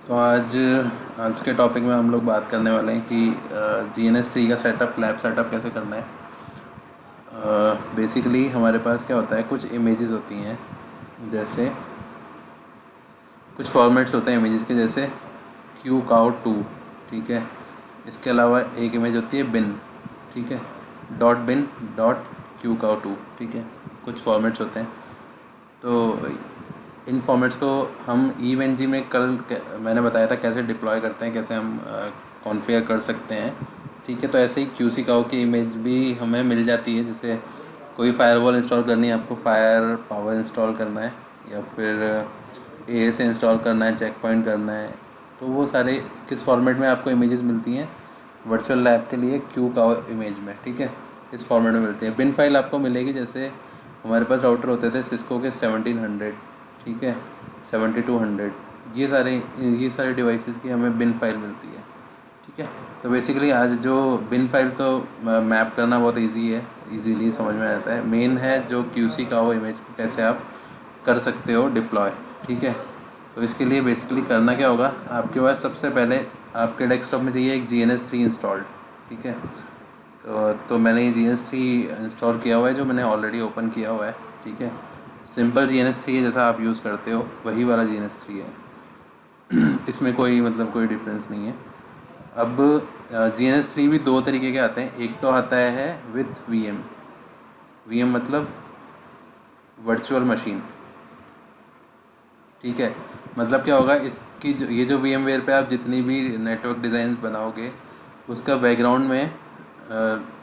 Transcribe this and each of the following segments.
तो आज के टॉपिक में हम लोग बात करने वाले हैं कि GNS3 का सेटअप लैब सेटअप कैसे करना है। बेसिकली हमारे पास क्या होता है, कुछ इमेजेस होती हैं, जैसे कुछ फॉर्मेट्स होते हैं इमेजेस के, जैसे क्यू काउ टू, ठीक है। इसके अलावा एक इमेज होती है बिन, ठीक है, dot bin dot Q cow two, ठीक है। कुछ फॉर्मेट्स होते हैं। तो इन फॉर्मेट्स को हम EVE-NG में मैंने बताया था कैसे डिप्लॉय करते हैं, कैसे हम कॉन्फ़िगर कर सकते हैं, ठीक है। तो ऐसे ही QC काउ की इमेज भी हमें मिल जाती है, जैसे कोई फायरवॉल इंस्टॉल करनी है आपको, फायर पावर इंस्टॉल करना है, या फिर AS इंस्टॉल करना है, चेक पॉइंट करना है। तो वो सारे किस फॉर्मेट में आपको इमेजेस मिलती हैं वर्चुअल लैब के लिए, क्यू काउ इमेज में, ठीक है। इस फॉर्मेट में मिलती है। बिन फाइल आपको मिलेगी, जैसे हमारे पास राउटर होते थे सिस्को के 1700, ठीक है, 7200, ये सारे डिवाइसेस की हमें बिन फाइल मिलती है, ठीक है। तो बेसिकली आज जो बिन फाइल तो मैप करना बहुत इजी है, इजीली समझ में आता है। मेन है जो QC का हो इमेज को कैसे आप कर सकते हो डिप्लॉय, ठीक है। तो इसके लिए बेसिकली करना क्या होगा, आपके पास सबसे पहले आपके डेस्कटॉप में चाहिए एक GNS3 इंस्टॉल्ड, ठीक है। तो मैंने ये GNS3 इंस्टॉल किया हुआ है, जो मैंने ऑलरेडी ओपन किया हुआ है, ठीक है। सिंपल GNS3 है, जैसा आप यूज़ करते हो वही वाला GNS3 है। इसमें कोई मतलब कोई डिफरेंस नहीं है। अब GNS3 भी दो तरीके के आते हैं। एक तो आता है विथ VM मतलब वर्चुअल मशीन, ठीक है। मतलब क्या होगा, इसकी ये जो VMware पे आप जितनी भी नेटवर्क डिज़ाइन बनाओगे, उसका बैकग्राउंड में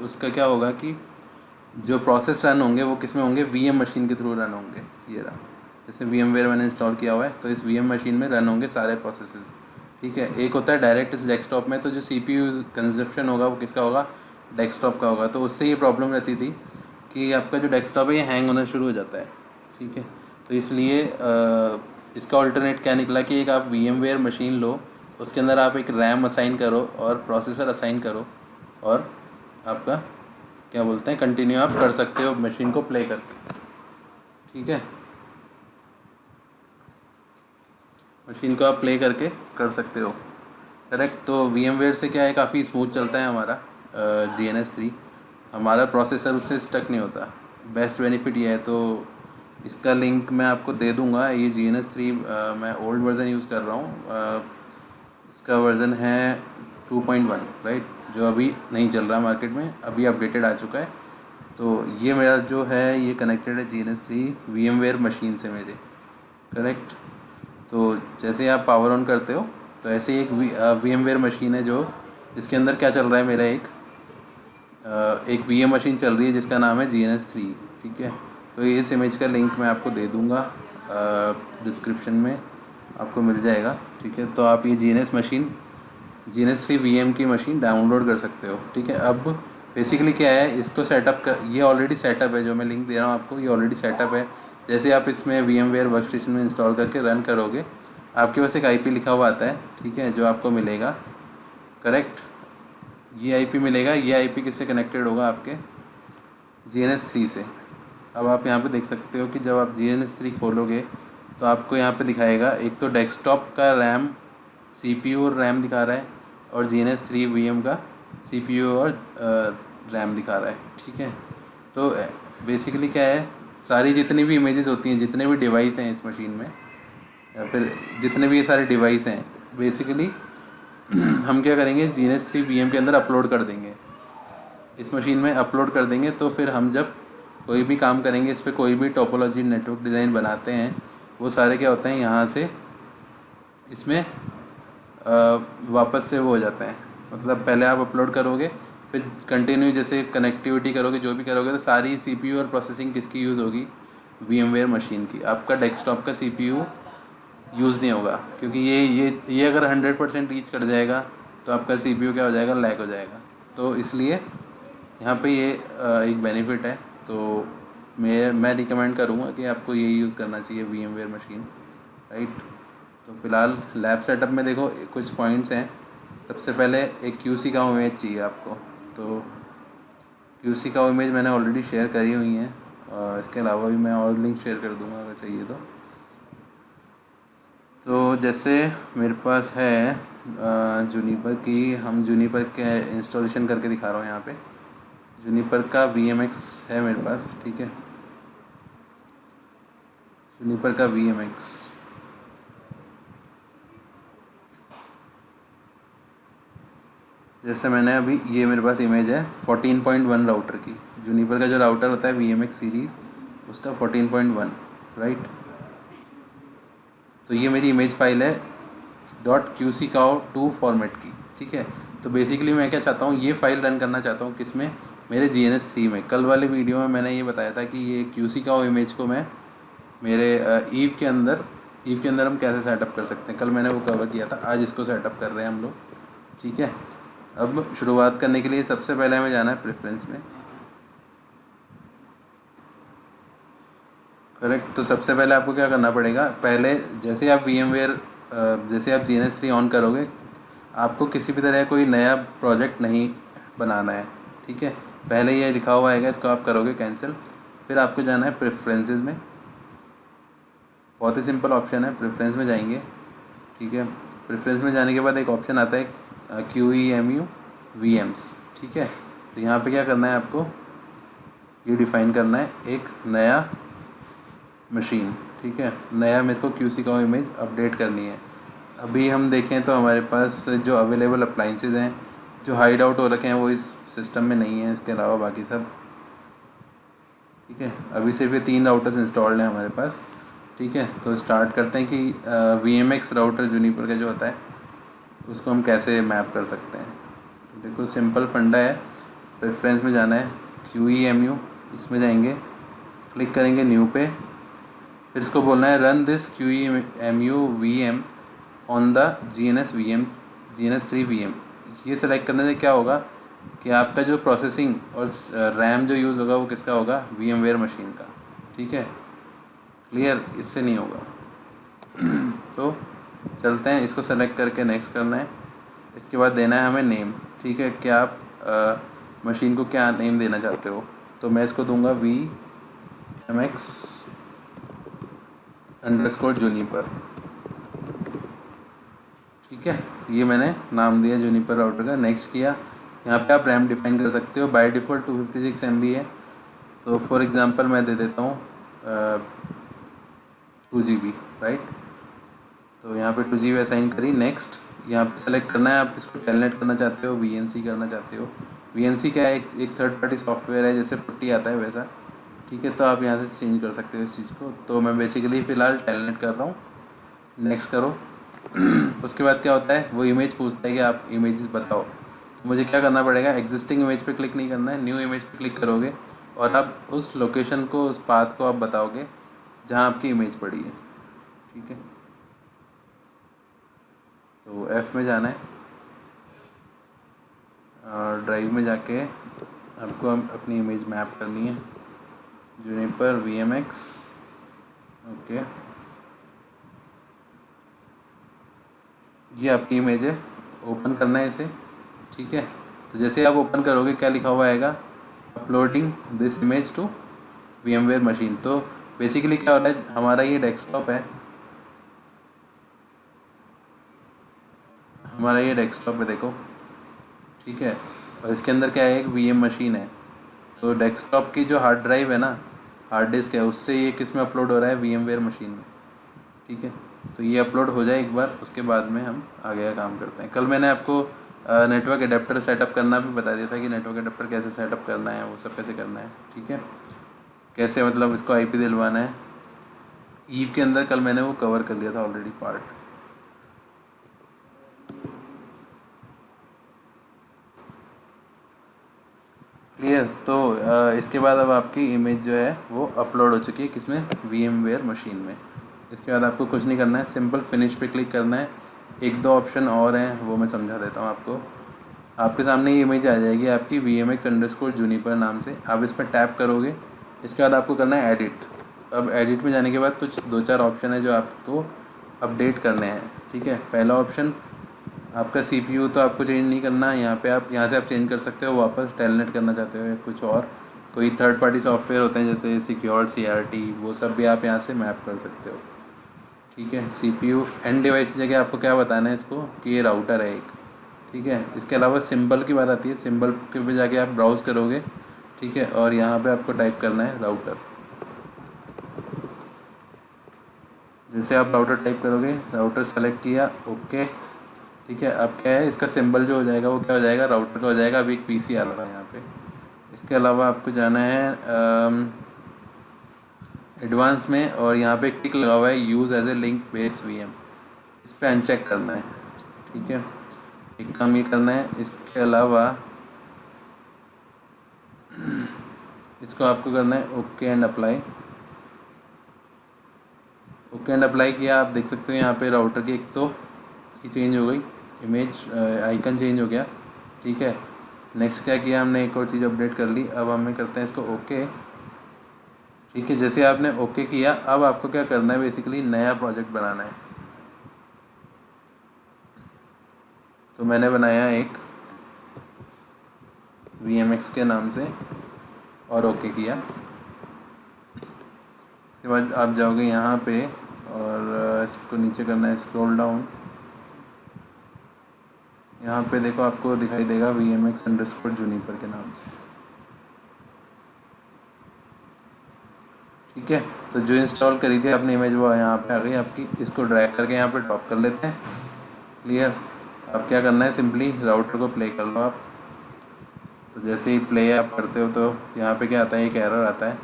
उसका क्या होगा कि जो प्रोसेस रन होंगे वो किस में होंगे, VM मशीन के थ्रू रन होंगे। ये रहा, जैसे VMware मैंने इंस्टॉल किया हुआ है, तो इस VM मशीन में रन होंगे सारे प्रोसेसेस, ठीक है। एक होता है डायरेक्ट इस डेस्कटॉप में, तो जो CPU कंजप्शन होगा वो किसका होगा, डेस्कटॉप का होगा। तो उससे ये प्रॉब्लम रहती थी कि आपका जो डेस्कटॉप है ये हैंग होना शुरू हो जाता है, ठीक है। तो इसलिए इसका अल्टरनेट क्या निकला कि एक आप VMware मशीन लो, उसके अंदर आप एक रैम असाइन करो और प्रोसेसर असाइन करो, और आपका क्या बोलते हैं, कंटिन्यू आप कर सकते हो मशीन को प्ले करके, ठीक है। मशीन को आप प्ले करके कर सकते हो, करेक्ट। तो VMware से क्या है, काफ़ी स्मूथ चलता है हमारा GNS3। हमारा प्रोसेसर उससे स्टक नहीं होता। बेस्ट बेनिफिट ये है। तो इसका लिंक मैं आपको दे दूँगा। ये GNS3 मैं ओल्ड वर्ज़न यूज़ कर रहा हूँ। इसका वर्ज़न है 2.1, राइट, जो अभी नहीं चल रहा मार्केट में, अभी अपडेटेड आ चुका है। तो ये मेरा जो है ये कनेक्टेड है GNS3 VMware मशीन से मेरे, करेक्ट। तो जैसे आप पावर ऑन करते हो, तो ऐसे ही एक VMware मशीन है, जो इसके अंदर क्या चल रहा है, मेरा एक VM मशीन चल रही है जिसका नाम है GNS3, ठीक है। तो इस इमेज का लिंक मैं आपको दे दूँगा, डिस्क्रिप्शन में आपको मिल जाएगा, ठीक है। तो आप ये GNS3 VM की मशीन डाउनलोड कर सकते हो, ठीक है। अब बेसिकली क्या है, इसको सेटअप कर, ये ऑलरेडी सेटअप है, जो मैं लिंक दे रहा हूँ आपको, ये ऑलरेडी सेटअप है। जैसे आप इसमें VMware वर्कस्टेशन में इंस्टॉल करके रन करोगे, आपके पास एक IP लिखा हुआ आता है, ठीक है, जो आपको मिलेगा, करेक्ट। ये IP मिलेगा। ये IP किससे कनेक्टेड होगा, आपके GNS3 से। अब आप यहाँ पे देख सकते हो कि जब आप GNS3 खोलोगे, तो आपको यहाँ पे दिखाएगा, एक तो डेस्कटॉप का रैम, CPU और रैम दिखा रहा है, और GNS3 VM का CPU और रैम दिखा रहा है, ठीक है। तो बेसिकली क्या है, सारी जितनी भी इमेजेस होती हैं, जितने भी डिवाइस हैं इस मशीन में, या फिर जितने भी ये सारे डिवाइस हैं, बेसिकली हम क्या करेंगे, GNS3 VM के अंदर अपलोड कर देंगे, इस मशीन में अपलोड कर देंगे। तो फिर हम जब कोई भी काम करेंगे, इस पर कोई भी टोपोलॉजी नेटवर्क डिज़ाइन बनाते हैं, वो सारे क्या होते हैं, यहाँ से इसमें वापस से वो हो जाते हैं। मतलब पहले आप अपलोड करोगे, फिर कंटिन्यू जैसे कनेक्टिविटी करोगे, जो भी करोगे, तो सारी CPU और प्रोसेसिंग किसकी यूज़ होगी, VMware मशीन की। आपका डेस्कटॉप का CPU यूज़ नहीं होगा, क्योंकि ये अगर 100% रीच कर जाएगा, तो आपका CPU क्या हो जाएगा, लैग हो जाएगा। तो इसलिए यहाँ पे ये एक बेनिफिट है। तो मैं रिकमेंड करूँगा कि आपको ये यूज़ करना चाहिए, VMware मशीन, राइट। तो फिलहाल लैब सेटअप में देखो कुछ पॉइंट्स हैं। सबसे पहले एक QC का इमेज चाहिए आपको। तो QC का इमेज मैंने ऑलरेडी शेयर करी हुई है, और इसके अलावा भी मैं और लिंक शेयर कर दूँगा अगर चाहिए तो। तो जैसे मेरे पास है जूनिपर की, हम जूनिपर के इंस्टॉलेशन करके दिखा रहा हूँ यहाँ पे। जूनिपर का VMX है मेरे पास, ठीक है। जूनिपर का VMX जैसे मैंने अभी, ये मेरे पास इमेज है 14.1 राउटर की। जूनिपर का जो राउटर होता है VMX सीरीज़, उसका 14.1, राइट। तो ये मेरी इमेज फाइल है .qccow2 फॉर्मेट की, ठीक है। तो बेसिकली मैं क्या चाहता हूँ, ये फाइल रन करना चाहता हूँ किस में, मेरे GNS3 में। कल वाले वीडियो में मैंने ये बताया था कि ये qccow इमेज को मैं मेरे ईव के अंदर हम कैसे सेटअप कर सकते हैं। कल मैंने वो कवर किया था, आज इसको सेटअप कर रहे हैं हम लोग, ठीक है। अब शुरुआत करने के लिए सबसे पहले हमें जाना है प्रेफरेंस में, करेक्ट। तो सबसे पहले आपको क्या करना पड़ेगा, पहले जैसे आप जैसे आप GNS3 ऑन करोगे, आपको किसी भी तरह कोई नया प्रोजेक्ट नहीं बनाना है, ठीक है। पहले ये लिखा हुआ आएगा, इसको आप करोगे कैंसिल। फिर आपको जाना है प्रेफरेंसेस में, बहुत ही सिंपल ऑप्शन है, प्रेफरेंस में जाएंगे, ठीक है। प्रेफरेंस में जाने के बाद एक ऑप्शन आता है QEMU VMs, ठीक है। तो यहाँ पे क्या करना है आपको, ये डिफ़ाइन करना है एक नया मशीन, ठीक है। नया मेरे को qccow इमेज अपडेट करनी है। अभी हम देखें तो हमारे पास जो अवेलेबल अप्लाइंसेस हैं, जो हाइड आउट हो रखे हैं, वो इस सिस्टम में नहीं है। इसके अलावा बाकी सब ठीक है। अभी सिर्फ ये 3 राउटर्स इंस्टॉल्ड हैं हमारे पास, ठीक है। तो स्टार्ट करते हैं कि VMX राउटर जूनिपर का जो होता है उसको हम कैसे मैप कर सकते हैं। तो देखो सिंपल फंडा है, प्रेफरेंस में जाना है, QEMU इसमें जाएंगे, क्लिक करेंगे न्यू पे, फिर इसको बोलना है run this QEMU VM on the GNS3 VM। ये सेलेक्ट करने से क्या होगा कि आपका जो प्रोसेसिंग और रैम जो यूज़ होगा वो किसका होगा, VMware मशीन का, ठीक है। क्लियर, इससे नहीं होगा। तो चलते हैं, इसको सेलेक्ट करके नेक्स्ट करना है। इसके बाद देना है हमें नेम, ठीक है। क्या आप मशीन को क्या नेम देना चाहते हो, तो मैं इसको दूंगा VMX _ जूनिपर, ठीक है। ये मैंने नाम दिया जूनिपर राउटर का। नेक्स्ट किया, यहाँ पे आप रैम डिफाइन कर सकते हो। बाय डिफ़ॉल्ट 256 MB है, तो फॉर एग्ज़ाम्पल मैं दे देता हूँ 2 GB, राइट। तो यहाँ पे 2 GB असाइन करी। नेक्स्ट यहाँ पे सेलेक्ट करना है, आप इसको टेलनेट करना चाहते हो, VNC करना चाहते हो। VNC क्या है, एक थर्ड पार्टी सॉफ्टवेयर है, जैसे पुट्टी आता है वैसा, ठीक है। तो आप यहाँ से चेंज कर सकते हो इस चीज़ को। तो मैं बेसिकली फ़िलहाल टेलनेट कर रहा हूँ, नेक्स्ट करो। उसके बाद क्या होता है, वो इमेज पूछता है कि आप इमेजेस बताओ। तो मुझे क्या करना पड़ेगा, एग्जिस्टिंग इमेज पे क्लिक नहीं करना है, न्यू इमेज पे क्लिक करोगे और आप उस लोकेशन को, उस पाथ को आप बताओगे जहाँ आपकी इमेज पड़ी है, ठीक है। तो F में जाना है और ड्राइव में जाके आपको अपनी इमेज मैप करनी है, जूनिपर VMX, ओके। ये आपकी इमेज है, ओपन करना है इसे, ठीक है। तो जैसे आप ओपन करोगे क्या लिखा हुआ आएगा, uploading this image to VMware machine. तो बेसिकली क्या हो रहा है, हमारा ये डेस्कटॉप है, हमारा ये डेस्कटॉप है, देखो, ठीक है। और इसके अंदर क्या है, एक VM मशीन है। तो डेस्कटॉप की जो हार्ड ड्राइव है ना, हार्ड डिस्क है, उससे ये किस में अपलोड हो रहा है, VMware मशीन में, ठीक है। तो ये अपलोड हो जाए एक बार, उसके बाद में हम आगे का काम करते हैं। कल मैंने आपको नेटवर्क एडेप्टर सेटअप करना भी बता दिया था कि नेटवर्क एडेप्टर कैसे सेटअप करना है, वो सब कैसे करना है, ठीक है। कैसे मतलब इसको IP दिलवाना है ईव के अंदर, कल मैंने वो कवर कर लिया था ऑलरेडी पार्ट। क्लियर। तो इसके बाद अब आपकी इमेज जो है वो अपलोड हो चुकी है, किसमें, VMware मशीन में। इसके बाद आपको कुछ नहीं करना है, सिंपल फिनिश पे क्लिक करना है। एक दो ऑप्शन और हैं, वो मैं समझा देता हूँ आपको। आपके सामने ये इमेज आ जाएगी आपकी VMX _ जूनिपर नाम से, आप इस पर टैप करोगे। इसके बाद आपको करना है एडिट। अब एडिट में जाने के बाद कुछ 2-4 ऑप्शन है जो आपको अपडेट करने हैं, ठीक है। पहला ऑप्शन आपका CPU तो आपको चेंज नहीं करना है, यहाँ से आप चेंज कर सकते हो, वापस टेलनेट करना चाहते हो या कुछ और कोई थर्ड पार्टी सॉफ्टवेयर होते हैं जैसे सिक्योर CRT, वो सब भी आप यहाँ से मैप कर सकते हो, ठीक है। CPU एंड डिवाइस की जगह आपको क्या बताना है इसको कि ये राउटर है एक, ठीक है। इसके अलावा सिंबल की बात आती है, सिंबल के पे जाके आप ब्राउज़ करोगे, ठीक है, और यहाँ पे आपको टाइप करना है राउटर। जैसे आप राउटर टाइप करोगे, राउटर सेलेक्ट किया, ओके, ठीक है। अब क्या है, इसका सिंबल जो हो जाएगा वो क्या हो जाएगा, राउटर का हो जाएगा। अभी एक PC आ रहा है यहाँ पे। इसके अलावा आपको जाना है एडवांस में, और यहाँ पे एक टिक लगा हुआ है use as a link base VM, इस पर अनचेक करना है, ठीक है। एक काम ये करना है। इसके अलावा इसको आपको करना है okay and apply. Okay and apply किया, आप देख सकते हो यहाँ पे राउटर की एक तो की चेंज हो गई, इमेज आइकन चेंज हो गया, ठीक है। नेक्स्ट क्या किया हमने, एक और चीज़ अपडेट कर ली। अब हमें करते हैं इसको ओके, ठीक है। जैसे आपने ओके किया, अब आपको क्या करना है, बेसिकली नया प्रोजेक्ट बनाना है। तो मैंने बनाया एक VMX के नाम से और ओके किया। इसके बाद आप जाओगे यहाँ पे और इसको नीचे करना है, स्क्रॉल डाउन। यहाँ पे देखो आपको दिखाई देगा VMX_Juniper के नाम से, ठीक है। तो जो इंस्टॉल करी थी अपनी इमेज वो यहाँ पे आ गई आपकी। इसको ड्रैग करके यहाँ पे ड्रॉप कर लेते हैं, क्लियर। अब क्या करना है, सिंपली राउटर को प्ले कर लो आप। तो जैसे ही प्ले आप करते हो तो यहाँ पे क्या आता है, एक एरर आता है,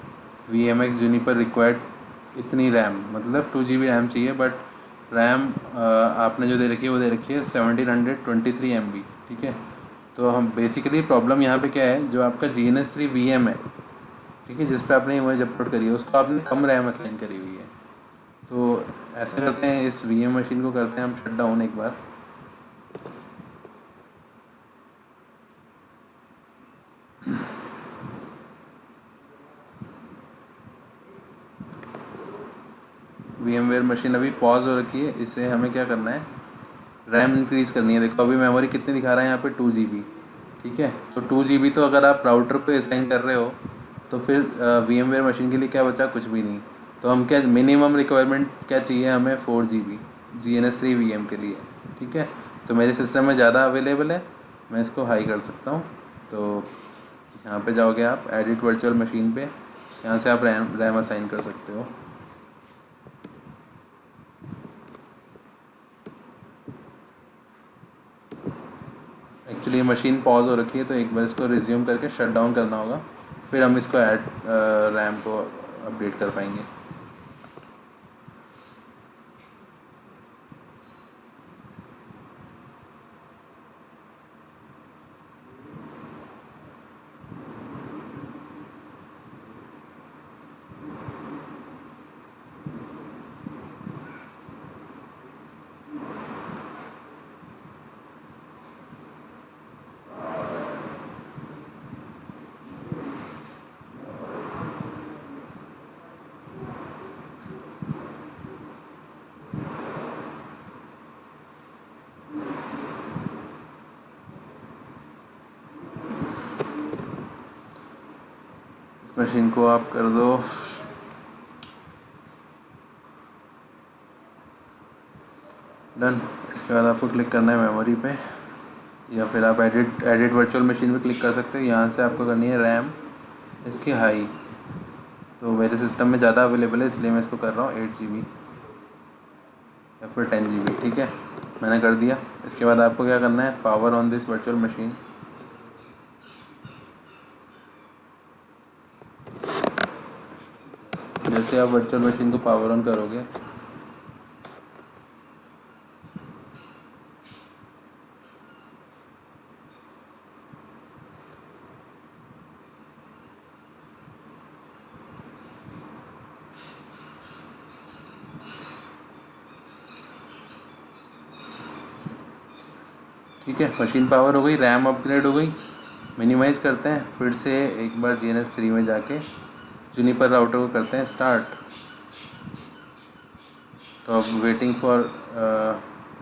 VMX_Juniper रिक्वायर्ड इतनी रैम, मतलब 2 GB रैम चाहिए, बट रैम आपने जो दे रखी है वो दे रखी है 1723 MB, ठीक है। तो हम बेसिकली प्रॉब्लम यहाँ पे क्या है, जो आपका GNS3 VM है, ठीक है, जिस पे आपने इमेज अपलोड करी है उसको आपने कम रैम असाइन करी हुई है। तो ऐसा करते हैं, इस VM मशीन को करते हैं हम शट डाउन एक बार। VMware मशीन अभी पॉज हो रखी है। इससे हमें क्या करना है, रैम इंक्रीज़ करनी है। देखो अभी मेमोरी कितनी दिखा रहा है यहाँ पे, 2 GB, ठीक है। तो 2 GB तो अगर आप राउटर पे असाइन कर रहे हो तो फिर VMware मशीन के लिए क्या बचा, कुछ भी नहीं। तो हम क्या, मिनिमम रिक्वायरमेंट क्या चाहिए हमें, 4 GB GNS3 VM के लिए, ठीक है। तो मेरे सिस्टम में ज़्यादा अवेलेबल है, मैं इसको हाई कर सकता हूँ। तो यहाँ पे जाओगे आप एडिट वर्चुअल मशीन पे, यहाँ से आप रैम असाइन कर सकते हो। एक्चुअली ये मशीन पॉज हो रखी है, तो एक बार इसको रिज्यूम करके शट डाउन करना होगा, फिर हम इसको ऐड रैम को अपडेट कर पाएंगे। इस मशीन को आप कर दो डन। इसके बाद आपको क्लिक करना है मेमोरी पे, या फिर आप एडिट वर्चुअल मशीन पे क्लिक कर सकते हो। यहाँ से आपको करनी है रैम इसकी हाई। तो मेरे सिस्टम में ज़्यादा अवेलेबल है इसलिए मैं इसको कर रहा हूँ 8 GB या फिर 10 GB, ठीक है, मैंने कर दिया। इसके बाद आपको क्या करना है, power on this virtual machine. जैसे आप वर्चुअल मशीन को पावर ऑन करोगे, ठीक है, मशीन पावर हो गई, रैम अपग्रेड हो गई। मिनिमाइज़ करते हैं, फिर से एक बार GNS3 में जाके जूनिपर राउटर को करते हैं स्टार्ट। तो अब वेटिंग फॉर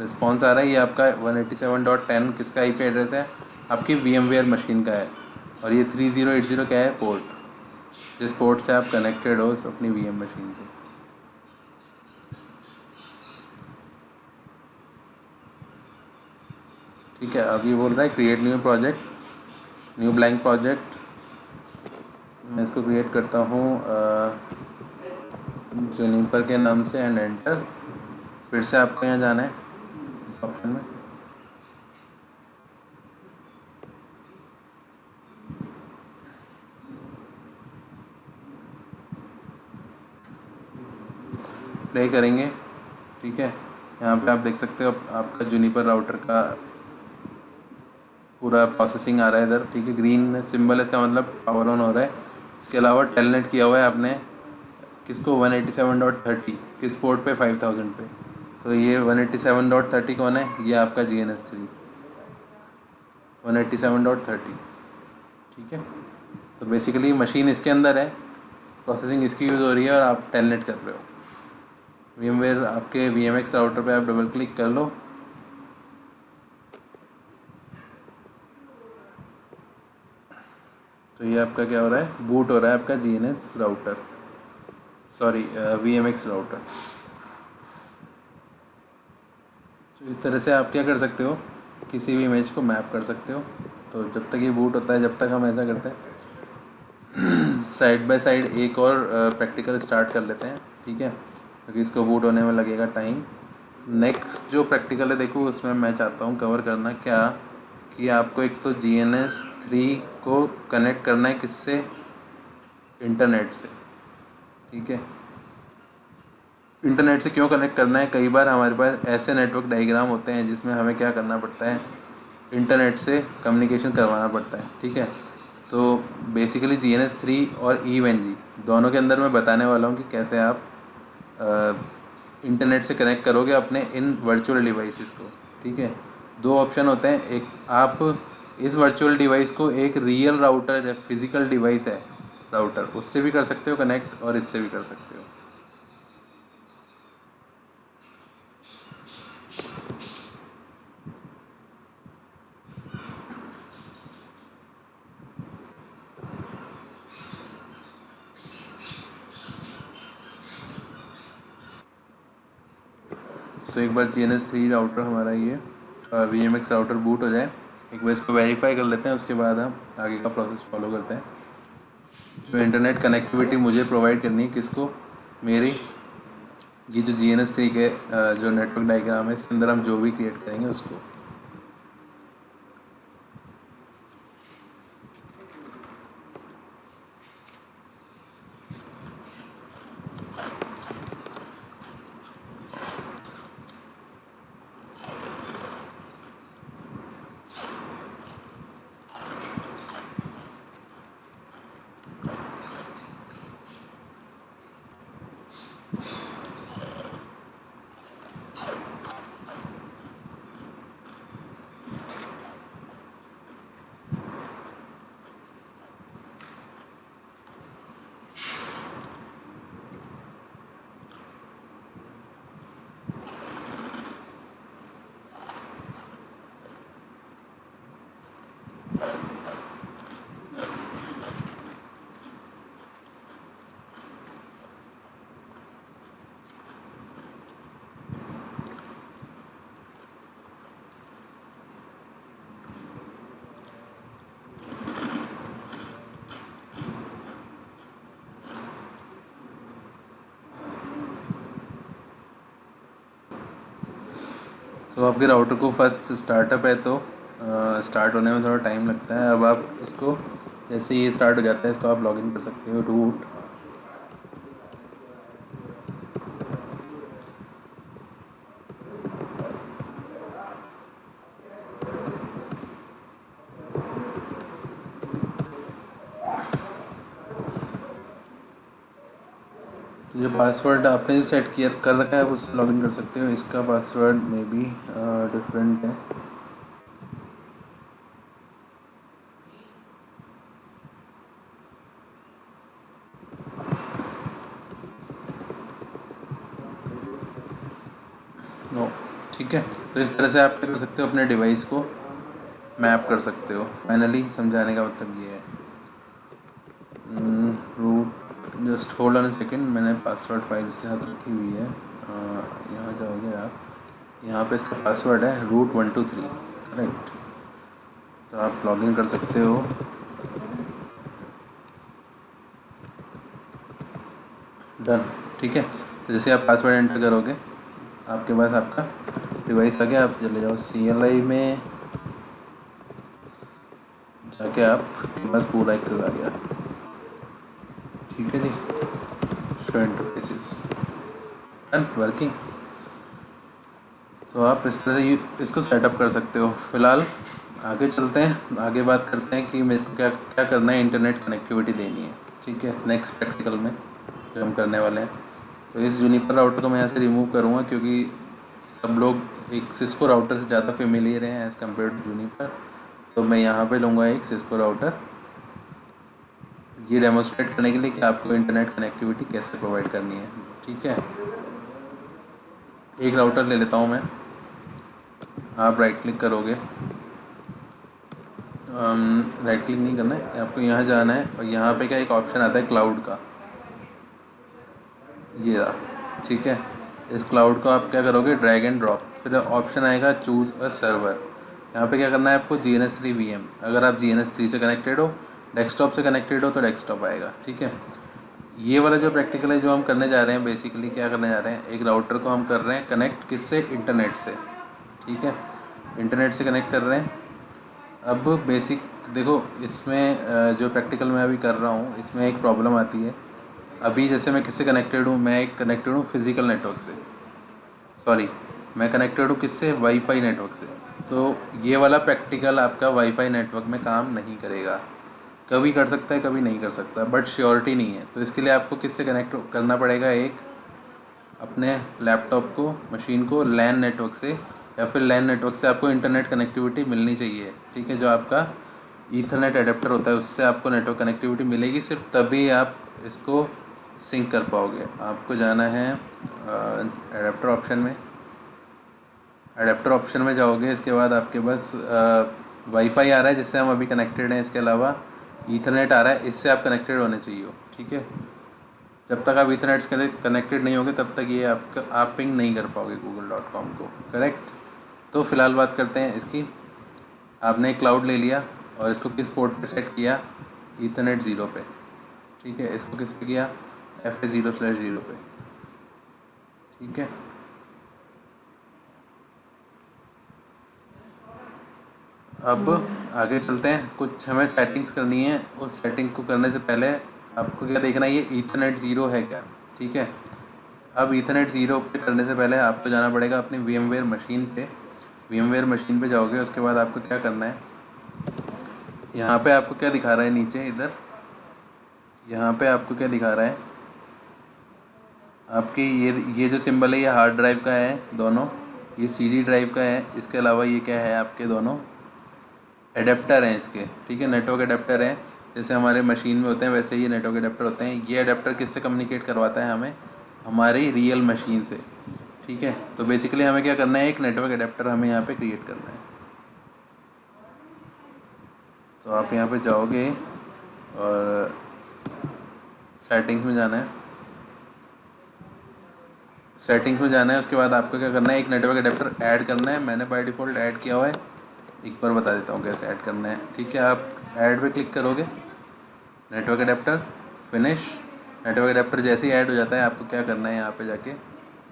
रिस्पॉन्स आ रहा है। ये आपका 187.10 किसका IP एड्रेस है, आपकी VMware मशीन का है। और ये 3080 क्या है, पोर्ट, जिस पोर्ट से आप कनेक्टेड हो अपनी VM मशीन से। ठीक है, अभी बोल रहा है create new project, new blank project. मैं इसको क्रिएट करता हूँ जूनिपर के नाम से एंड एंटर। फिर से आपको यहाँ जाना है इस ऑप्शन में, प्ले करेंगे। ठीक है, यहाँ पे आप देख सकते हो आपका जूनिपर राउटर का पूरा प्रोसेसिंग आ रहा है इधर। ठीक है, ग्रीन सिंबल है, इसका मतलब पावर ऑन हो रहा है। इसके अलावा टेलनेट किया हुआ है आपने किसको 187.30 किस पोर्ट पे 5000 पे। तो ये 187.30 कौन है, ये आपका GNS3 187.30। ठीक है, तो बेसिकली मशीन इसके अंदर है, प्रोसेसिंग इसकी यूज़ हो रही है और आप टेलनेट कर रहे हो। VMware आपके VMX राउटर पे आप डबल क्लिक कर लो। तो ये आपका क्या हो रहा है, बूट हो रहा है आपका GNS router, sorry VMX router. तो इस तरह से आप क्या कर सकते हो, किसी भी इमेज को मैप कर सकते हो। तो जब तक ये बूट होता है, जब तक हम ऐसा करते हैं, साइड बाय साइड एक और प्रैक्टिकल स्टार्ट कर लेते हैं। ठीक है, क्योंकि इसको बूट होने में लगेगा टाइम। नेक्स्ट जो प्रैक्टिकल है देखो, उसमें मैं चाहता हूँ कवर करना क्या, कि आपको एक तो GNS3 को कनेक्ट करना है किससे, इंटरनेट से। ठीक है, इंटरनेट से क्यों कनेक्ट करना है, कई बार हमारे पास ऐसे नेटवर्क डायग्राम होते हैं जिसमें हमें क्या करना पड़ता है, इंटरनेट से कम्युनिकेशन करवाना पड़ता है। ठीक है, तो बेसिकली GNS3 और EVE-NG दोनों के अंदर मैं बताने वाला हूँ कि कैसे आप इंटरनेट से कनेक्ट करोगे अपने इन वर्चुअल डिवाइसेस को। ठीक है, दो ऑप्शन होते हैं, एक आप इस वर्चुअल डिवाइस को एक रियल राउटर या फिज़िकल डिवाइस है राउटर, उससे भी कर सकते हो कनेक्ट और इससे भी कर सकते हो। तो एक बार GNS3 राउटर हमारा ये VMX राउटर बूट हो जाए, एक बार इसको वेरीफाई कर लेते हैं, उसके बाद हम आगे का प्रोसेस फॉलो करते हैं। जो इंटरनेट कनेक्टिविटी मुझे प्रोवाइड करनी है किसको, मेरी ये जो GNS3 के जो नेटवर्क डायग्राम है, इसके अंदर हम जो भी क्रिएट करेंगे उसको। तो आपके राउटर को फर्स्ट स्टार्टअप है, तो स्टार्ट होने में थोड़ा टाइम लगता है। अब आप इसको जैसे ये स्टार्ट हो जाता है, इसको आप लॉगिन कर सकते हो, रूट। तो जो पासवर्ड आपने जो सेट किया कर रखा है, उससे लॉगिन कर सकते हो। इसका पासवर्ड मे बी डिफरेंट है। नो, ठीक है। तो इस तरह से आप क्या कर सकते हो, अपने डिवाइस को मैप कर सकते हो। फाइनली समझाने का मतलब ये है। Root, just hold on a second, मैंने पासवर्ड फाइल इसके साथ रखी हुई है। यहाँ जाओगे आप, यहाँ पे इसका पासवर्ड है root123। करेक्ट। तो आप लॉगिन कर सकते हो। डन। ठीक है, तो जैसे आप पासवर्ड एंटर करोगे आपके पास आपका डिवाइस आ गया। आप चले जाओ CLI में, जाके आपके पास पूरा एक्सेस आ गया। ठीक है जी, शो इंटरफेसेस डन वर्किंग। तो आप इस तरह से इसको सेटअप कर सकते हो। फ़िलहाल आगे चलते हैं, आगे बात करते हैं कि मेरे को क्या क्या करना है, इंटरनेट कनेक्टिविटी देनी है। ठीक है, नेक्स्ट प्रैक्टिकल में जो हम करने वाले हैं। तो इस जूनिपर राउटर को मैं यहाँ से रिमूव करूँगा, क्योंकि सब लोग एक सिस्को राउटर से ज़्यादा फेमिलियर हैं एज़ कम्पेयर टू जूनिपर। तो मैं यहाँ पे लूँगा एक सिस्को राउटर, ये डेमोस्ट्रेट करने के लिए कि आपको इंटरनेट कनेक्टिविटी कैसे प्रोवाइड करनी है। ठीक है, एक राउटर ले लेता हूँ मैं। आप राइट क्लिक करोगे, राइट क्लिक नहीं करना है आपको, यहाँ जाना है और यहाँ पे क्या एक ऑप्शन आता है क्लाउड का, ये रहा। ठीक है, इस क्लाउड को आप क्या करोगे, ड्रैग एंड ड्रॉप, फिर ऑप्शन आएगा चूज़ अ सर्वर। यहाँ पे क्या करना है आपको, GNS3 VM। अगर आप GNS3 से कनेक्टेड हो, डेस्कटॉप से कनेक्टेड हो तो डेस्कटॉप आएगा। ठीक है, ये वाला जो प्रैक्टिकल है जो हम करने जा रहे हैं, बेसिकली क्या करने जा रहे हैं, एक राउटर को हम कर रहे हैं कनेक्ट किससे, इंटरनेट से। ठीक है, इंटरनेट से कनेक्ट कर रहे हैं। अब बेसिक देखो, इसमें जो प्रैक्टिकल मैं अभी कर रहा हूँ इसमें एक प्रॉब्लम आती है। अभी जैसे मैं किससे कनेक्टेड हूँ, मैं एक कनेक्टेड हूँ फिज़िकल नेटवर्क से, सॉरी मैं कनेक्टेड हूँ किससे, वाईफाई नेटवर्क से। तो ये वाला प्रैक्टिकल आपका वाईफाई नेटवर्क में काम नहीं करेगा। कभी कर सकता है कभी नहीं कर सकता, बट श्योरिटी नहीं है। तो इसके लिए आपको किससे कनेक्ट करना पड़ेगा, एक अपने लैपटॉप को, मशीन को लैन नेटवर्क से, या फिर लैन नेटवर्क से आपको इंटरनेट कनेक्टिविटी मिलनी चाहिए। ठीक है, जो आपका ईथरनेट एडेप्टर होता है उससे आपको नेटवर्क कनेक्टिविटी मिलेगी, सिर्फ तभी आप इसको सिंक कर पाओगे। आपको जाना है एडेप्टर ऑप्शन में, एडेप्टर ऑप्शन में जाओगे, इसके बाद आपके पास वाईफाई आ रहा है जिससे हम अभी कनेक्टेड हैं, इसके अलावा ईथरनेट आ रहा है, इससे आप कनेक्टेड होने चाहिए हो। ठीक है, जब तक आप ईथरनेट से कनेक्टेड नहीं होगे तब तक ये आप पिंग नहीं कर पाओगे google.com को। करेक्ट। तो फ़िलहाल बात करते हैं इसकी। आपने क्लाउड ले लिया और इसको किस पोर्ट पे सेट किया, ईथरनेट 0 पे। ठीक है, इसको किस पे किया, FA0/0 पे। ठीक है, अब आगे चलते हैं। कुछ हमें सेटिंग्स करनी है, उस सेटिंग को करने से पहले आपको क्या देखना है, ये ईथरनेट 0 है क्या। ठीक है, अब ईथरनेट 0 पे करने से पहले आपको जाना पड़ेगा अपनी VMware मशीन पे। VMware मशीन पे जाओगे, उसके बाद आपको क्या करना है, यहाँ पे आपको क्या दिखा रहा है नीचे, इधर यहाँ पे आपको क्या दिखा रहा है, आपकी ये जो सिंबल है ये हार्ड ड्राइव का है दोनों, ये CD ड्राइव का है। इसके अलावा ये क्या है, आपके दोनों एडेप्टर हैं इसके। ठीक है, नेटवर्क एडेप्टर हैं, जैसे हमारे मशीन में होते हैं वैसे ये नेटवर्क एडेप्टर होते हैं। ये एडेप्टर किससे कम्युनिकेट करवाता है हमें, हमारी रियल मशीन से। ठीक है, तो बेसिकली हमें क्या करना है, एक नेटवर्क एडेप्टर हमें यहाँ पे क्रिएट करना है। तो आप यहाँ पे जाओगे और सेटिंग्स में जाना है, सेटिंग्स में जाना है। उसके बाद आपको क्या करना है, एक नेटवर्क एडेप्टर ऐड करना है। मैंने बाय डिफ़ॉल्ट ऐड किया हुआ है, एक बार बता देता हूँ कैसे ऐड करना है। ठीक है, आप ऐड पे क्लिक करोगे, network adapter, finish. Network adapter जैसे ही ऐड हो जाता है आपको क्या करना है, यहाँ पे जाके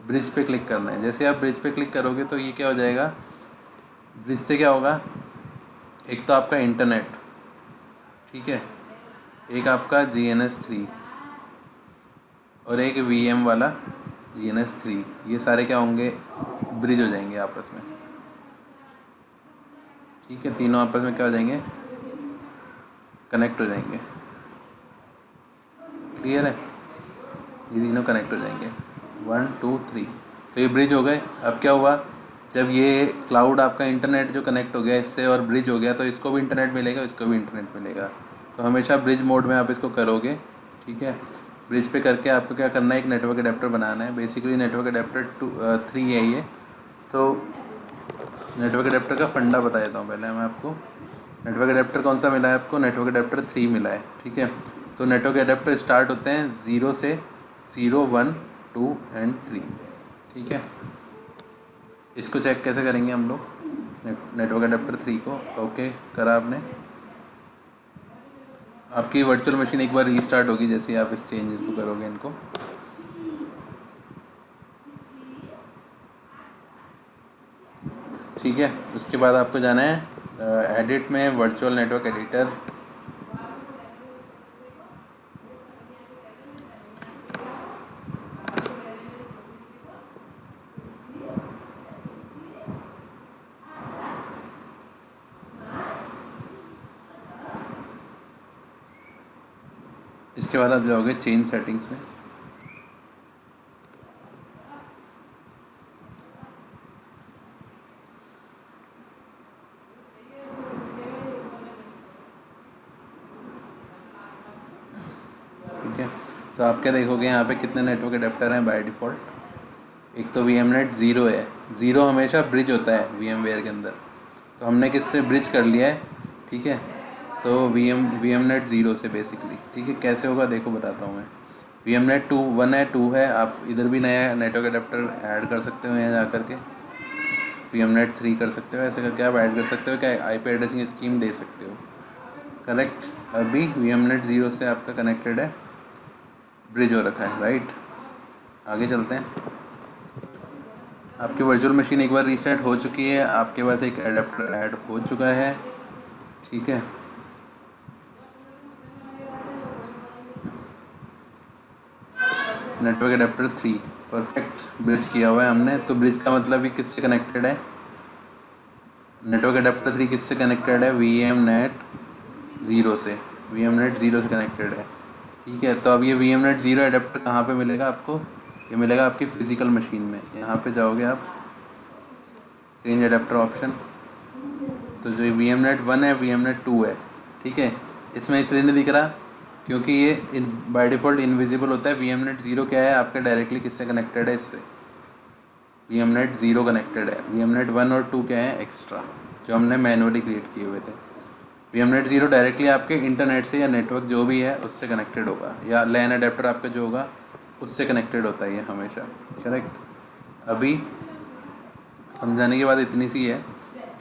ब्रिज पे क्लिक करना है। जैसे आप ब्रिज पे क्लिक करोगे तो ये क्या हो जाएगा, ब्रिज से क्या होगा, एक तो आपका इंटरनेट, ठीक है, एक आपका GNS3 और एक VM वाला GNS3, ये सारे क्या होंगे, ब्रिज हो जाएंगे आपस में। ठीक है, तीनों आपस में क्या हो जाएंगे, कनेक्ट हो जाएंगे। क्लियर है, ये तीनों कनेक्ट हो जाएंगे, 1 2 3। तो ये ब्रिज हो गए। अब क्या हुआ, जब ये क्लाउड आपका इंटरनेट जो कनेक्ट हो गया इससे और ब्रिज हो गया, तो इसको भी इंटरनेट मिलेगा, इसको भी इंटरनेट मिलेगा। तो हमेशा ब्रिज मोड में आप इसको करोगे। ठीक है, ब्रिज पे करके आपको क्या करना है, एक नेटवर्क एडेप्टर बनाना है। बेसिकली नेटवर्क एडेप्टर 3 है ये। तो नेटवर्क एडेप्टर का फंडा बता देता हूँ पहले मैं आपको। नेटवर्क एडेप्टर कौन सा मिला है आपको, नेटवर्क एडेप्टर 3 मिला है। ठीक है, तो नेटवर्क एडेप्टर स्टार्ट होते हैं 0 से, 0 1 2 एंड 3। ठीक है, इसको चेक कैसे करेंगे हम लोग, नेटवर्क अडेप्टर 3 को ओके करा आपने। आपकी वर्चुअल मशीन एक बार रीस्टार्ट होगी जैसे ही आप इस चेंजेस को करोगे इनको। ठीक है, उसके बाद आपको जाना है एडिट में, वर्चुअल नेटवर्क एडिटर। इसके बाद आप जाओगे चेंज सेटिंग्स में। ठीक है, तो आप क्या देखोगे यहाँ पे कितने नेटवर्क अडेप्टर हैं बाय डिफ़ॉल्ट। एक तो VMNet 0 है। 0 हमेशा ब्रिज होता है VMware के अंदर, तो हमने किससे ब्रिज कर लिया है। ठीक है, तो VMNet 0 से बेसिकली। ठीक है, कैसे होगा देखो बताता हूँ मैं। VMNet 2 1 है, 2 है। आप इधर भी नया नेटवर्क अडेप्टर ऐड कर सकते हो यहाँ जा करके। VMNet 3 कर सकते हो, ऐसे करके आप ऐड कर सकते हो, क्या IP एड्रेसिंग स्कीम दे सकते हो। करेक्ट, अभी VMNet 0 से आपका कनेक्टेड है, ब्रिज हो रखा है, राइट। आगे चलते हैं। आपकी वर्चुअल मशीन एक बार रीसेट हो चुकी है, आपके पास एक एडेप्टर ऐड हो चुका है। ठीक है, नेटवर्क एडेप्टर 3 परफेक्ट ब्रिज किया हुआ है हमने। तो ब्रिज का मतलब ये किससे कनेक्टेड है, नेटवर्क एडेप्टर 3 किससे कनेक्टेड है, VMNet 0 से। VMNet 0 से कनेक्टेड है। ठीक है, तो अब ये VMNet 0 एडेप्टर कहाँ पे मिलेगा आपको, ये मिलेगा आपकी फ़िज़िकल मशीन में। यहाँ पे जाओगे आप, चेंज एडेप्टर ऑप्शन। तो जो VMNet 1 है, VMNet 2 है। ठीक है, इसमें इसलिए नहीं दिख रहा क्योंकि ये बाय डिफ़ॉल्ट इनविजिबल होता है। VMNet 0 क्या है आपका, डायरेक्टली किससे कनेक्टेड है, इससे। VMNet 0 कनेक्टेड है। VMNet 1 और 2 क्या है, एक्स्ट्रा, जो हमने मैनुअली क्रिएट किए हुए थे। VMNet 0 डायरेक्टली आपके इंटरनेट से या नेटवर्क जो भी है उससे कनेक्टेड होगा, या LAN अडेप्टर आपका जो होगा उससे कनेक्टेड होता है ये हमेशा। करेक्ट, अभी समझाने की बात इतनी सी है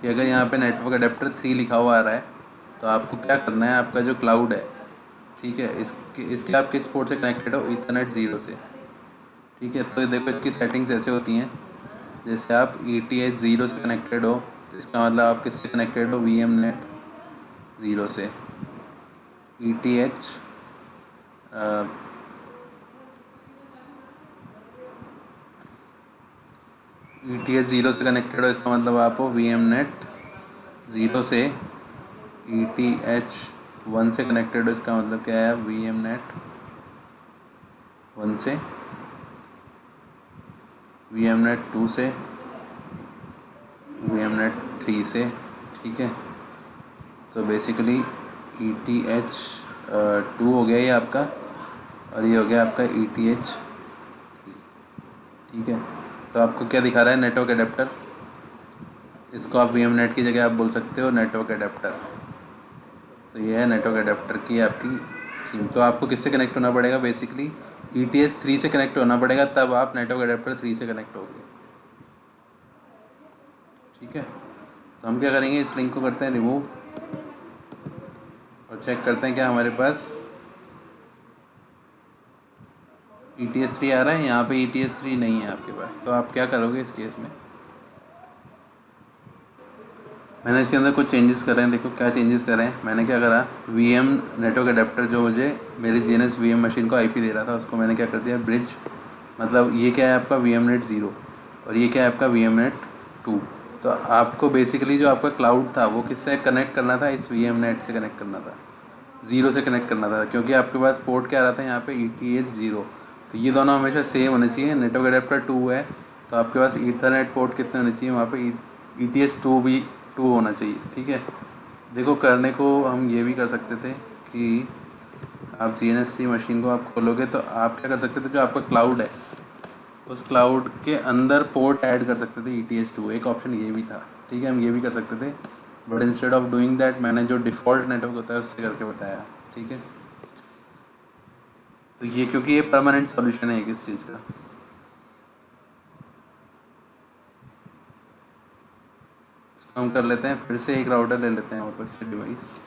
कि अगर यहाँ पे नेटवर्क अडेप्टर 3 लिखा हुआ आ रहा है तो आपको क्या करना है, आपका जो क्लाउड है, ठीक है, इसके आप किस पोर्ट से कनेक्टेड हो, ईथरनेट 0 से। ठीक है, तो देखो इसकी सेटिंग्स ऐसे होती हैं, जैसे आप ETH 0 से कनेक्टेड हो तो इसका मतलब आप किससे कनेक्टेड हो, VMNet 0 से। ETH ETH 0 से कनेक्टेड हो, इसका मतलब आप हो VMNet 0 से ETH 1 से कनेक्टेड हो, इसका मतलब क्या है, VMNet 1 से, VMNet 2 से, VMNet 3 से। ठीक है, तो बेसिकली ETH 2 हो गया ये आपका, और ये हो गया आपका ETH 3। ठीक है, तो आपको क्या दिखा रहा है, नेटवर्क अडेप्टर। इसको आप VMNet की जगह आप बोल सकते हो नेटवर्क अडेप्टर। तो ये है नेटवर्क अडेप्टर की आपकी स्कीम। तो आपको किससे कनेक्ट होना पड़ेगा, बेसिकली ETH 3 से कनेक्ट होना पड़ेगा, तब आप नेटवर्क अडेप्टर 3 से कनेक्ट होगे। ठीक है, तो हम क्या करेंगे, इस लिंक को करते हैं रिमूव और चेक करते हैं क्या हमारे पास ETH 3 आ रहा है। यहाँ पे ETH 3 नहीं है आपके पास, तो आप क्या करोगे इस केस में। मैंने इसके अंदर कुछ चेंजेस करे हैं, देखो क्या चेंजेस करे हैं। मैंने क्या करा, VM नेटवर्क अडेप्टर जो मुझे मेरी GNS VM मशीन को IP दे रहा था, उसको मैंने क्या कर दिया, ब्रिज। मतलब ये क्या है आपका VMNet 0 और ये क्या है आपका VMNet 2। तो आपको बेसिकली जो आपका क्लाउड था वो किससे कनेक्ट करना था, इस VMNet से कनेक्ट करना था, 0 से कनेक्ट करना था, क्योंकि आपके पास पोर्ट क्या आ रहा था यहाँ पे, ETH 0। तो ये दोनों हमेशा सेम होने चाहिए। नेटवर्क अडेप्टर 2 है तो आपके पास ईथरनेट पोर्ट कितने होने चाहिए, वहाँ पे ETH 2 भी 2 होना चाहिए। ठीक है, देखो करने को हम ये भी कर सकते थे कि आप GNS 3 मशीन को आप खोलोगे तो आप क्या कर सकते थे, जो आपका क्लाउड है उस क्लाउड के अंदर पोर्ट ऐड कर सकते थे ETH 2, एक ऑप्शन ये भी था। ठीक है, हम ये भी कर सकते थे, but instead of doing that मैंने जो डिफ़ॉल्ट नेटवर्क होता है उससे करके बताया। ठीक है, तो ये क्योंकि ये परमानेंट सॉल्यूशन है किस चीज़ का। इसको हम कर लेते हैं, फिर से एक राउटर ले लेते हैं वापस से डिवाइस।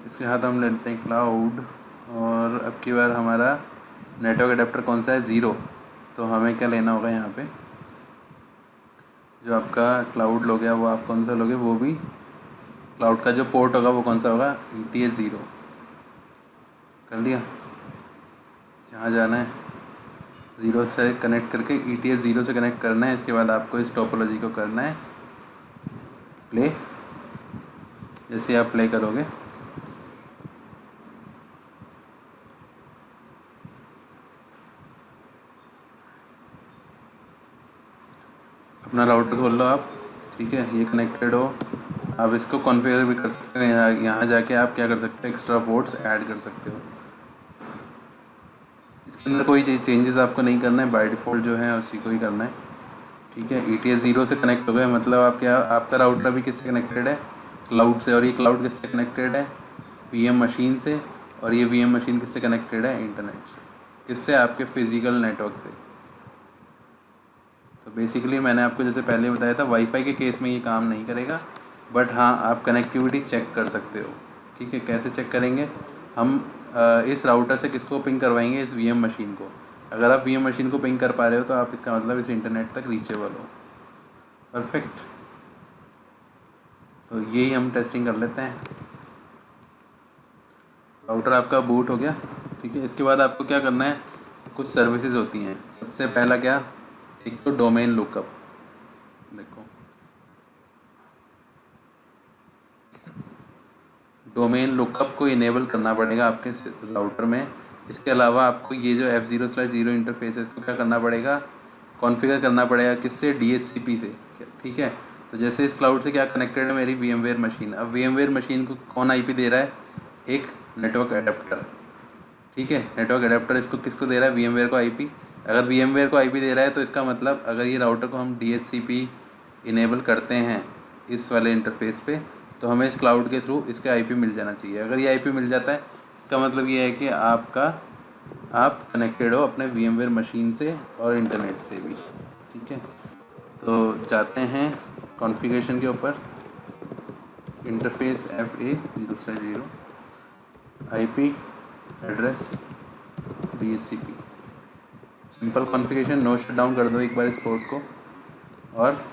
इसके साथ हम लेते हैं क्लाउड, और अब की बार हमारा नेटवर्क अडेप्टर कौन सा है, 0। तो हमें क्या लेना होगा यहाँ पे, जो आपका क्लाउड लोगे वो आप कौन सा लोगे, वो भी क्लाउड का जो पोर्ट होगा वो कौन सा होगा, ETH 0। कर लिया, यहाँ जाना है 0 से कनेक्ट करके ETH 0 से कनेक्ट करना है। इसके बाद आपको इस टोपोलॉजी को करना है प्ले। जैसे आप प्ले करोगे अपना राउटर खोल लो आप, ठीक है, ये कनेक्टेड हो। आप इसको कॉन्फ़िगर भी कर सकते हो, यहाँ जाके आप क्या कर सकते हो, एक्स्ट्रा पोर्ट्स ऐड कर सकते हो। इसके अंदर कोई चेंजेस आपको नहीं करना है, बाय डिफ़ॉल्ट जो है उसी को ही करना है, ठीक है। ETH 0 से कनेक्ट हो गए, मतलब आप क्या, आपका राउटर अभी किससे कनेक्टेड है, क्लाउड से। और ये क्लाउड किससे कनेक्टेड है, VM मशीन से। और ये VM मशीन किससे कनेक्टेड है, इंटरनेट से। किससे, आपके फिज़िकल नेटवर्क से। तो बेसिकली मैंने आपको जैसे पहले बताया था, वाईफाई के केस में ये काम नहीं करेगा, बट हाँ आप कनेक्टिविटी चेक कर सकते हो, ठीक है। कैसे चेक करेंगे, हम इस राउटर से किसको पिंग करवाएंगे, इस VM मशीन को। अगर आप VM मशीन को पिंग कर पा रहे हो तो आप, इसका मतलब इस इंटरनेट तक रीचेबल हो। परफेक्ट। तो यही हम टेस्टिंग कर लेते हैं। राउटर आपका बूट हो गया, ठीक है। इसके बाद आपको क्या करना है, कुछ सर्विसेज होती हैं। सबसे पहला क्या, एक तो डोमेन लुकअप। देखो, डोमेन लुकअप को इनेबल करना पड़ेगा आपके राउटर में। इसके अलावा आपको ये जो F0/0 इंटरफेस है, इसको क्या करना पड़ेगा, कॉन्फ़िगर करना पड़ेगा। किससे, DHCP से, ठीक है। तो जैसे इस क्लाउड से क्या कनेक्टेड है, मेरी VMware मशीन। अब VMware मशीन को कौन IP दे रहा है, एक नेटवर्क एडेप्टर, ठीक है। नेटवर्क एडेप्टर इसको किसको दे रहा है, VMware को IP। अगर VMware को IP दे रहा है तो इसका मतलब, अगर ये राउटर को हम DHCP इनेबल करते हैं इस वाले इंटरफेस पे, तो हमें इस क्लाउड के थ्रू इसका IP मिल जाना चाहिए। अगर ये IP मिल जाता है, इसका मतलब ये है कि आप कनेक्टेड हो अपने VMware मशीन से और इंटरनेट से भी, ठीक है। तो जाते हैं कॉन्फ़िगरेशन के ऊपर, interface FA0/0, IP address DHCP, simple configuration. No shut down कर दो एक बार इस पोर्ट को और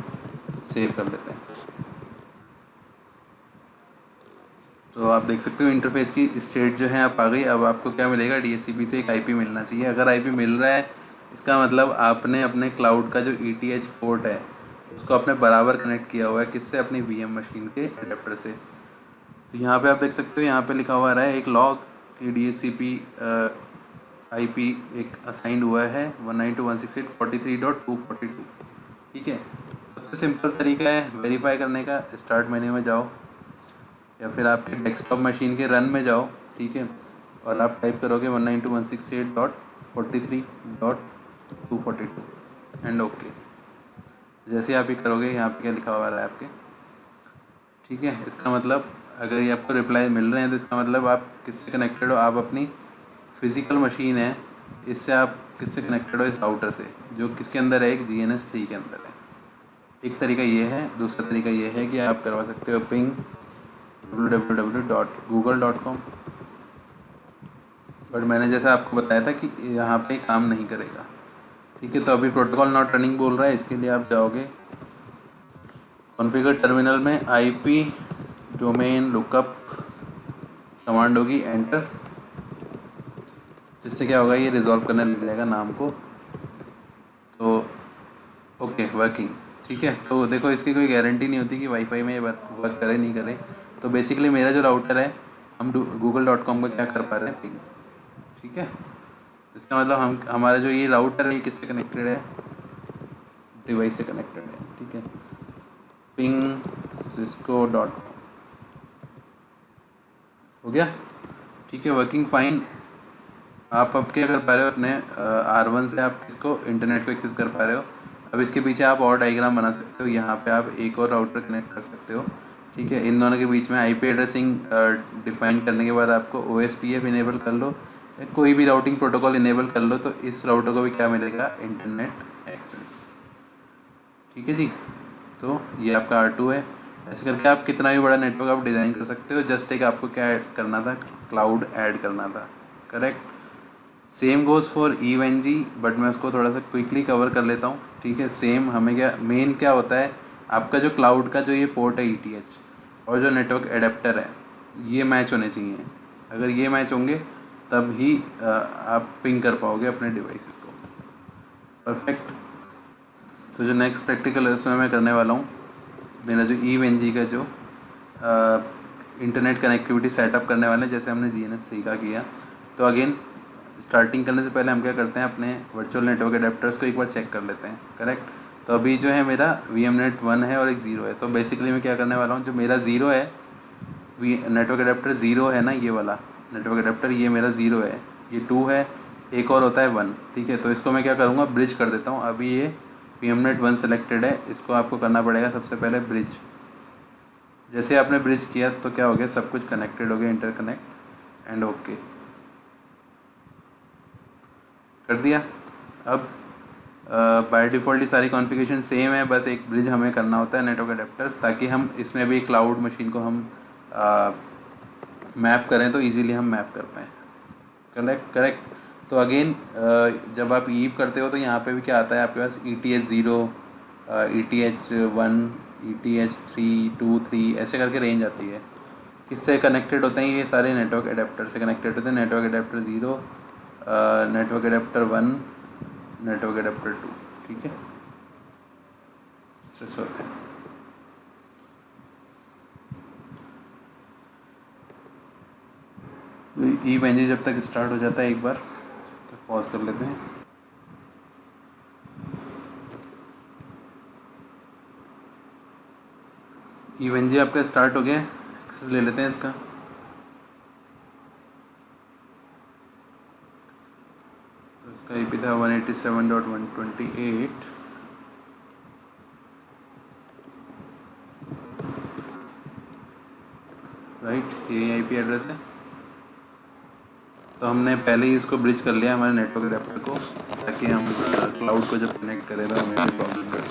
सेव कर लेते हैं। तो आप देख सकते हो इंटरफेस की स्टेट जो है आप आ गई। अब आपको क्या मिलेगा, DHCP से एक IP मिलना चाहिए। अगर IP मिल रहा है, इसका मतलब आपने अपने क्लाउड का जो ETH पोर्ट है उसको अपने बराबर कनेक्ट किया हुआ है। किससे, अपनी VM मशीन के एडेप्टर से। तो यहाँ पे आप देख सकते हो, यहाँ पे लिखा हुआ रहा है एक लॉग कि DHCP IP एक असाइंड हुआ है 192.168.43.242, ठीक है। सबसे सिंपल तरीका है वेरीफाई करने का, स्टार्ट मेन्यू में जाओ या फिर आपके डेस्कटॉप मशीन के रन में जाओ, ठीक है। और आप टाइप करोगे 192.168.43.242 एंड ओके। जैसे आप ये करोगे, यहाँ पे क्या लिखा हुआ रहा है आपके, ठीक है। इसका मतलब अगर ये आपको रिप्लाई मिल रहे हैं तो इसका मतलब आप किससे कनेक्टेड हो, आप अपनी फिज़िकल मशीन है, इससे आप किससे कनेक्टेड हो, इस राउटर से, जो किसके अंदर है, एक GNS 3 के अंदर है। एक तरीका ये है। दूसरा तरीका ये है कि आप करवा सकते हो पिंग www.google.com, बट मैंने जैसा आपको बताया था कि यहाँ पे काम नहीं करेगा, ठीक है। तो अभी प्रोटोकॉल नॉट रनिंग बोल रहा है। इसके लिए आप जाओगे कॉन्फ़िगर टर्मिनल में, IP डोमेन लुकअप कमांड होगी, एंटर, जिससे क्या होगा, ये रिजॉल्व करने लग जाएगा नाम को। तो ओके, वर्किंग, ठीक है। तो देखो, इसकी कोई गारंटी नहीं होती कि वाईफाई में ये वर्क करे नहीं करे। तो बेसिकली मेरा जो राउटर है, हम google.com का क्या कर पा रहे हैं, पिंग, ठीक है। तो इसका मतलब हमारा जो ये राउटर है, ये किससे कनेक्टेड है, डिवाइस से कनेक्टेड है, ठीक है। पिंग cisco.com हो गया, ठीक है, वर्किंग फाइन। आप अब क्या कर पा रहे हो, अपने R1 से आप इसको इंटरनेट को एक्सेस कर पा रहे हो। अब इसके पीछे आप और डायग्राम बना सकते हो। यहाँ पे आप एक और राउटर कनेक्ट कर सकते हो, ठीक है। इन दोनों के बीच में आईपी एड्रेसिंग डिफाइन करने के बाद आपको OSPF इनेबल कर लो, कोई भी राउटिंग प्रोटोकॉल इनेबल कर लो, तो इस राउटर को भी क्या मिलेगा, इंटरनेट एक्सेस। ठीक है जी। तो ये आपका R2 है। ऐसे करके आप कितना भी बड़ा नेटवर्क आप डिज़ाइन कर सकते हो। जस्ट एक आपको क्या ऐड करना था, क्लाउड ऐड करना था। Correct. Same goes for EVE-NG, but मैं उसको थोड़ा सा क्विकली कवर कर लेता हूँ। ठीक है। सेम हमें क्या मेन क्या होता है, आपका जो क्लाउड का जो ये पोर्ट है ETH और जो नेटवर्क एडेप्टर है, ये मैच होने चाहिए। अगर ये मैच होंगे तब ही आप पिंग कर पाओगे अपने डिवाइसेस को। परफेक्ट। तो जो नेक्स्ट प्रैक्टिकल है उसमें मैं करने वाला हूँ, मेरा जो EVE-NG का जो इंटरनेट कनेक्टिविटी सेटअप करने वाले हैं, जैसे हमने GNS3 का किया। तो अगेन स्टार्टिंग करने से पहले हम क्या करते हैं, अपने वर्चुअल नेटवर्क एडेप्टर्स को एक बार चेक कर लेते हैं। करेक्ट। तो अभी जो है मेरा VMNet 1 है और एक 0 है। तो बेसिकली मैं क्या करने वाला हूँ, जो मेरा 0 है, नेटवर्क एडेप्टर 0 है ना, ये वाला नेटवर्क एडेप्टर, ये मेरा 0 है, ये 2 है, एक और होता है 1। ठीक है। तो इसको मैं क्या करूँगा, ब्रिज कर देता हूँ। अभी ये VMNet 1 सेलेक्टेड है, इसको आपको करना पड़ेगा सबसे पहले ब्रिज। जैसे आपने ब्रिज किया तो क्या हो गया, सब कुछ कनेक्टेड हो गया, इंटरकनेक्ट एंड ओके कर दिया। अब बाय डिफ़ॉल्ट ये सारी कॉन्फ़िगरेशन सेम है, बस एक ब्रिज हमें करना होता है नेटवर्क अडेप्टर, ताकि हम इसमें भी क्लाउड मशीन को हम मैप करें तो इजीली हम मैप कर पाएँ। Correct correct. तो अगेन जब आप ईव करते हो तो यहाँ पे भी क्या आता है आपके पास, ETH 0, ETH 1, ETH 3, 2, 3 ऐसे करके रेंज आती है। किससे कनेक्टेड होते हैं ये सारे, नेटवर्क एडेप्टर से कनेक्टेड होते हैं। Network adapter 0, network adapter 1, network adapter 2। ठीक है, इससे होते हैं। EVE-NG जब तक स्टार्ट हो जाता है एक बार तो पॉज कर लेते हैं। EVE-NG आपका स्टार्ट हो गया है, एक्सेस ले लेते हैं इसका। तो इसका IP था 187.128, राइट, ये IP एड्रेस है। तो हमने पहले ही इसको ब्रिज कर लिया हमारे नेटवर्क एडेप्टर को, ताकि हम क्लाउड को जब कनेक्ट करें तो हमें कोई प्रॉब्लम ना हो।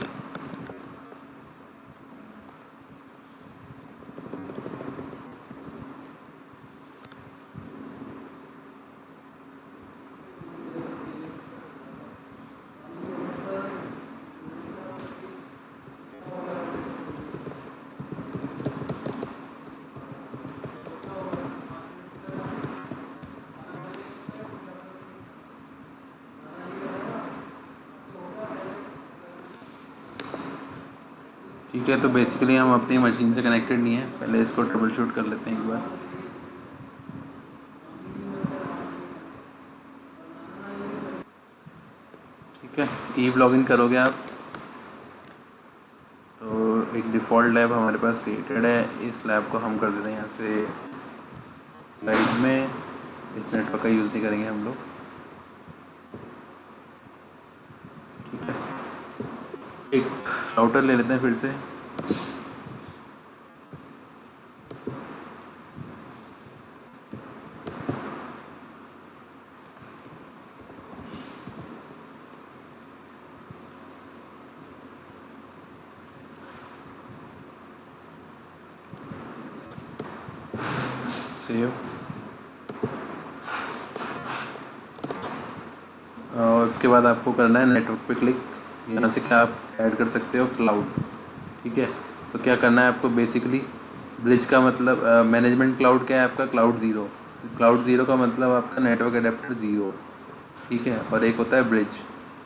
ठीक है। तो बेसिकली हम अपनी मशीन से कनेक्टेड नहीं है, पहले इसको ट्रबल शूट कर लेते हैं एक बार। ठीक है, ईव लॉगिन करोगे आप तो एक डिफ़ॉल्ट लैब हमारे पास क्रिएटेड है। इस लैब को हम कर देते हैं यहाँ से साइड में, इस नेटवर्क का यूज़ नहीं करेंगे हम लोग। ठीक है, एक राउटर ले लेते हैं फिर से। सेव, और उसके बाद आपको करना है नेटवर्क पे क्लिक। यहाँ से क्या आप ऐड कर सकते हो, क्लाउड। ठीक है। तो क्या करना है आपको, बेसिकली ब्रिज का मतलब मैनेजमेंट क्लाउड क्या है आपका, क्लाउड 0। क्लाउड 0 का मतलब आपका नेटवर्क एडेप्टर 0। ठीक है, और एक होता है ब्रिज।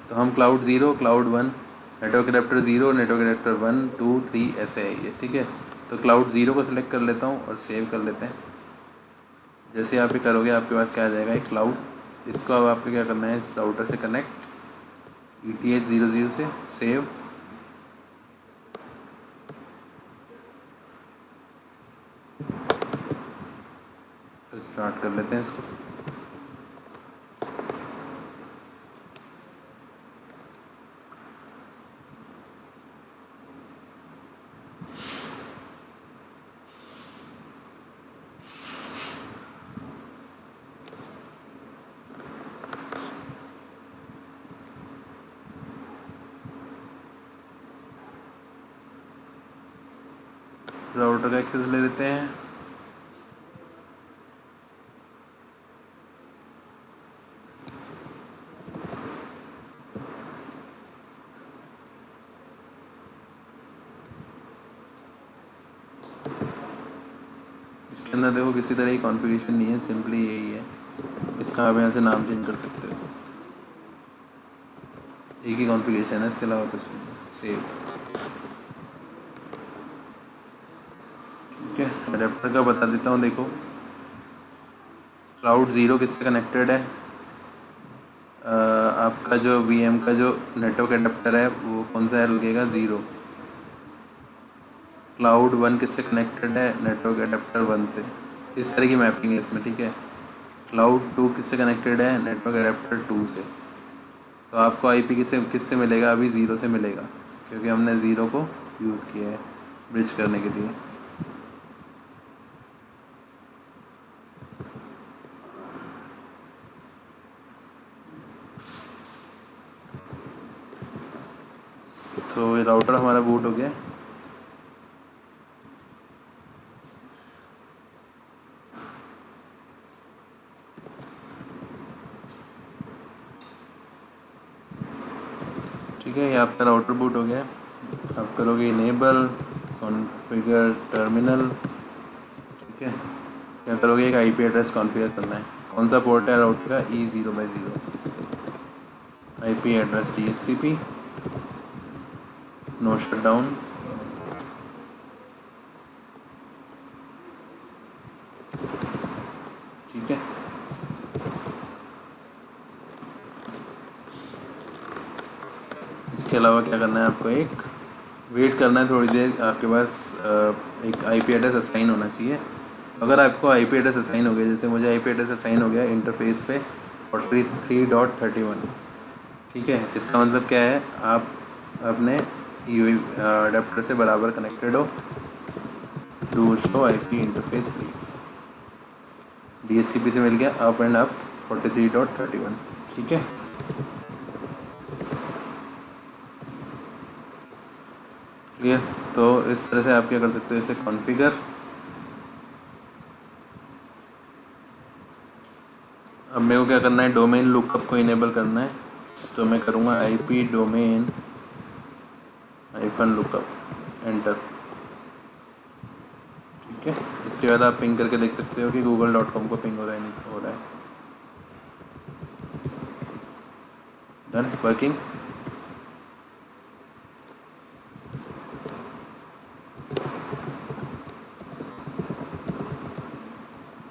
तो हम cloud 0, cloud 1, network adapter 0, network adapter 1, 2, 3 ऐसे है ये। ठीक है। तो क्लाउड 0 को सिलेक्ट कर लेता हूँ और सेव कर लेते हैं। जैसे आप ये करोगे आपके पास क्या आ जाएगा, एक क्लाउड। इसको अब आपको क्या करना है, इस राउटर से कनेक्ट, ETH 00 से सेव। स्टार्ट कर लेते हैं इसको। राउटर का एक्सेस ले लेते हैं। इसके अंदर देखो किसी तरह की कॉन्फ़िगरेशन नहीं है, सिंपली यही है। इसका आप यहाँ से नाम चेंज कर सकते हो, एक ही कॉन्फ़िगरेशन है, इसके अलावा कुछ नहीं है। सेव, ठीक है। अडेप्टर का बता देता हूँ। देखो क्लाउड 0 किससे कनेक्टेड है? आपका जो VM का जो नेटवर्क एडेप्टर है वो कौन सा है लगेगा? 0। क्लाउड 1 किससे कनेक्टेड है? नेटवर्क एडेप्टर 1 से। इस तरह की मैपिंग है इसमें, ठीक है। क्लाउड 2 किससे कनेक्टेड है? नेटवर्क एडेप्टर 2 से। तो आपको IP किससे मिलेगा? अभी 0 से मिलेगा, क्योंकि हमने 0 को यूज़ किया है ब्रिज करने के लिए। तो ये राउटर हमारा बूट हो गया। ठीक है, ये आपका राउटर बूट हो गया। आप करोगे इनेबल कॉन्फ़िगर टर्मिनल, ठीक है। क्या करोगे? एक IP एड्रेस कॉन्फ़िगर करना है। कौन सा पोर्ट है राउटर का? E0/0। IP address DHCP, no shutdown, ठीक है। इसके अलावा क्या करना है आपको? एक वेट करना है थोड़ी देर, आपके पास एक IP एड्रेस असाइन होना चाहिए। तो अगर आपको IP एड्रेस असाइन हो गया, जैसे मुझे IP एड्रेस असाइन हो गया इंटरफेस पे 43.31, ठीक है। इसका मतलब क्या है? आप अपने अडेप्टर से बराबर कनेक्टेड हो। Do show IP interface brief, DHCP से मिल गया अप एंड अप 43.31, ठीक है। क्लियर? तो इस तरह से आप क्या कर सकते हो? इसे कॉन्फ़िगर। अब मेरे को क्या करना है? डोमेन लुकअप को इनेबल करना है, तो मैं करूँगा IP डोमेन -लुकअप, एंटर, ठीक है। इसके बाद आप पिंग करके देख सकते हो कि google.com को पिंग हो रहा है नहीं हो रहा है। Done, working.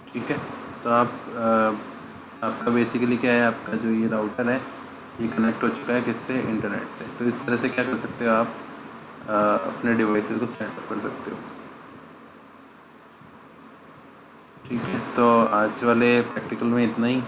ठीक है। तो आपका बेसिकली क्या है? आपका जो ये राउटर है ये कनेक्ट हो चुका है किससे? इंटरनेट से। तो इस तरह से क्या कर सकते हो आप? अपने डिवाइसेस को सेटअप कर सकते हो, ठीक है। तो आज वाले प्रैक्टिकल में इतना ही।